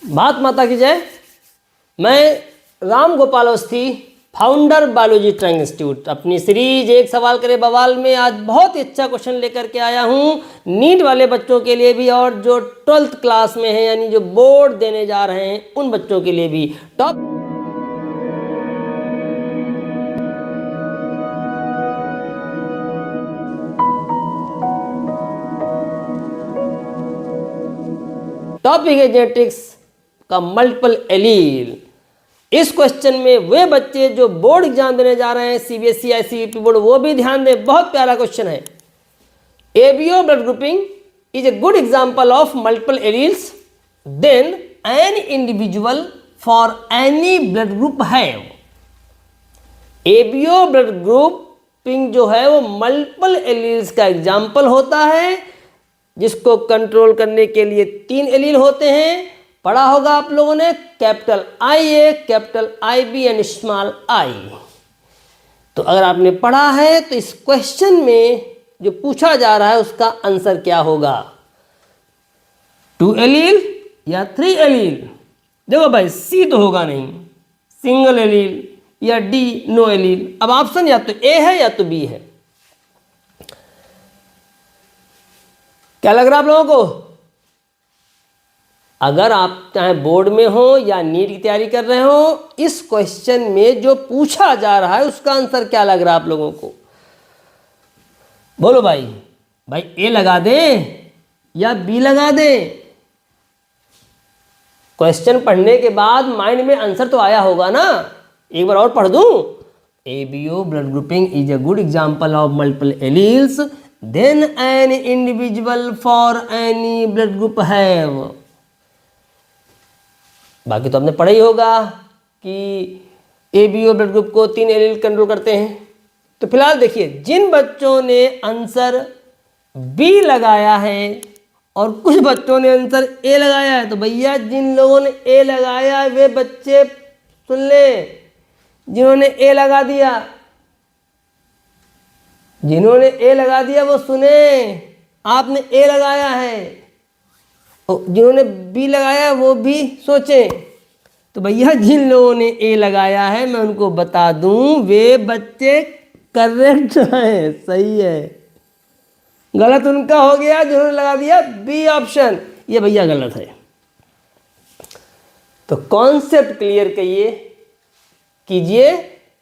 भारत माता की जय। मैं Ram Gopal Awasthi, founder biology trunk institute, अपनी सीरीज एक सवाल करे बवाल में आज बहुत ही अच्छा क्वेश्चन लेकर के आया हूँ नीट वाले बच्चों के लिए भी और जो 12th क्लास में है यानी जो बोर्ड देने जा रहे हैं उन बच्चों के लिए भी। टॉपिक है जेनेटिक्स का मल्टीपल एलील। इस क्वेश्चन में वे बच्चे जो बोर्ड एग्जाम देने जा रहे हैं सीबीएसई आईसीएसई बोर्ड, वो भी ध्यान दें, बहुत प्यारा क्वेश्चन है। ABO blood grouping is a good example of multiple alleles then an individual for any blood group have. ABO blood grouping जो है वो मल्टीपल एलील्स का एग्जाम्पल होता है, जिसको कंट्रोल करने के लिए 3 एलील होते हैं। पढ़ा होगा आप लोगों ने capital I A, capital I B and small I. तो अगर आपने पढ़ा है तो इस क्वेश्चन में जो पूछा जा रहा है उसका आंसर क्या होगा, 2 एलील या 3 एलील। देखो भाई सी तो होगा नहीं, सिंगल एलील या डी नो एलील। अब ऑप्शन या तो ए है या तो बी है। क्या लग रहा है आप लोगों को? अगर आप चाहे बोर्ड में हो या नीट की तैयारी कर रहे हो, इस क्वेश्चन में जो पूछा जा रहा है उसका आंसर क्या लग रहा है आप लोगों को? बोलो भाई। भाई ए लगा दें या बी लगा दें? क्वेश्चन पढ़ने के बाद माइंड में आंसर तो आया होगा ना। एक बार और पढ़ दूं। ABO blood grouping is a good example of multiple alleles then an individual for any blood group have. बाकी तो आपने पढ़ा ही होगा कि एबीओ ब्लड ग्रुप को 3 एलील कंट्रोल करते हैं। तो फिलहाल देखिए, जिन बच्चों ने आंसर बी लगाया है और कुछ बच्चों ने आंसर ए लगाया है, तो भैया जिन लोगों ने ए लगाया है वे बच्चे सुन ले, जिन्होंने ए लगा दिया, जिन्होंने ए लगा दिया वो सुने, आपने ए लगाया है, जिन्होंने बी लगाया वो भी सोचें। तो भैया जिन लोगों ने ए लगाया है मैं उनको बता दूं वे बच्चे करेक्ट है, सही है। गलत उनका हो गया जिन्होंने लगा दिया बी ऑप्शन, ये भैया गलत है। तो कॉन्सेप्ट क्लियर कीजिए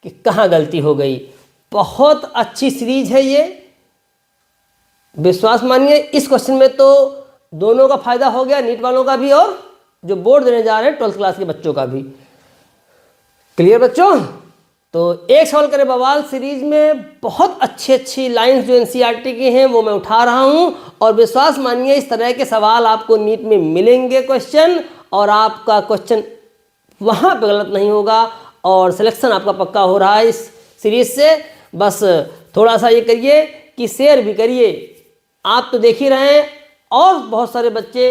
कि कहाँ गलती हो गई। बहुत अच्छी सीरीज है ये, विश्वास मानिए। इस क्वेश्चन में तो दोनों का फायदा हो गया, नीट वालों का भी और जो बोर्ड देने जा रहे हैं 12th क्लास के बच्चों का भी। क्लियर बच्चों? तो एक सवाल करे बवाल सीरीज में बहुत अच्छी लाइंस जो एनसीईआरटी की हैं वो मैं उठा रहा हूं, और विश्वास मानिए इस तरह के सवाल आपको नीट में मिलेंगे क्वेश्चन, और आपका क्वेश्चन वहां पे गलत नहीं होगा और सिलेक्शन आपका पक्का हो रहा है इस सीरीज से। बस थोड़ा सा ये करिए कि शेयर भी करिए। आप तो देख ही रहे हैं और बहुत सारे बच्चे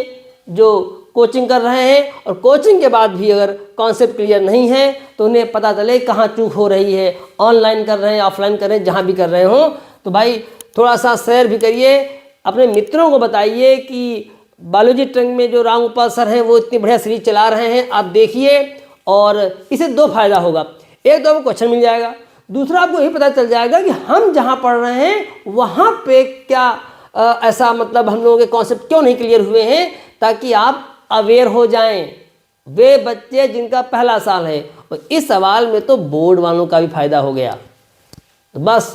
जो कोचिंग कर रहे हैं, और कोचिंग के बाद भी अगर कॉन्सेप्ट क्लियर नहीं है तो उन्हें पता चले कहाँ चूक हो रही है, ऑनलाइन कर रहे हैं ऑफलाइन कर रहे हैं, जहाँ भी कर रहे हो। तो भाई थोड़ा सा शेयर भी करिए, अपने मित्रों को बताइए कि बायोलॉजी ट्रैंक में जो राम गोपाल सर हैं वो इतनी बढ़िया सीरीज चला रहे हैं, आप देखिए। और इससे 2 फायदा होगा, एक तो आपको क्वेश्चन मिल जाएगा, दूसरा आपको यही पता चल जाएगा कि हम जहाँ पढ़ रहे हैं वहाँ पे क्या ऐसा मतलब हम लोगों के कॉन्सेप्ट क्यों नहीं क्लियर हुए हैं, ताकि आप अवेयर हो जाएं। वे बच्चे जिनका पहला साल है, और इस सवाल में तो बोर्ड वालों का भी फायदा हो गया। तो बस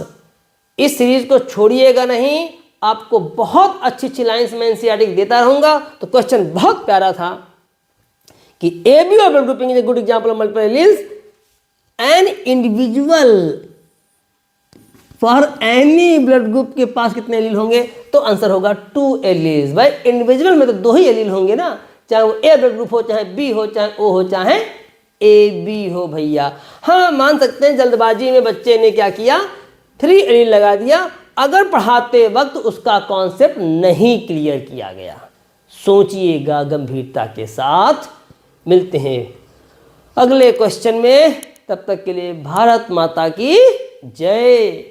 इस सीरीज को छोड़िएगा नहीं, आपको बहुत अच्छी लाइंस में एनसीईआरटी देता रहूंगा। तो क्वेश्चन बहुत प्यारा था कि ABO blood grouping is a good example of multiple alleles N individual for any blood group के पास कितने एलील होंगे, तो आंसर होगा 2 एलील्स। भाई इंडिविजुअल में तो 2 ही एलील होंगे ना, चाहे वो ए ब्लड ग्रुप हो, चाहे बी हो, चाहे ओ हो, चाहे ए बी हो भैया। हाँ मान सकते हैं जल्दबाजी में बच्चे ने क्या किया, 3 एलील लगा दिया, अगर पढ़ाते वक्त उसका कॉन्सेप्ट नहीं क्लियर किया गया। सोचिएगा गंभीरता के साथ। मिलते हैं अगले क्वेश्चन में, तब तक के लिए भारत माता की जय।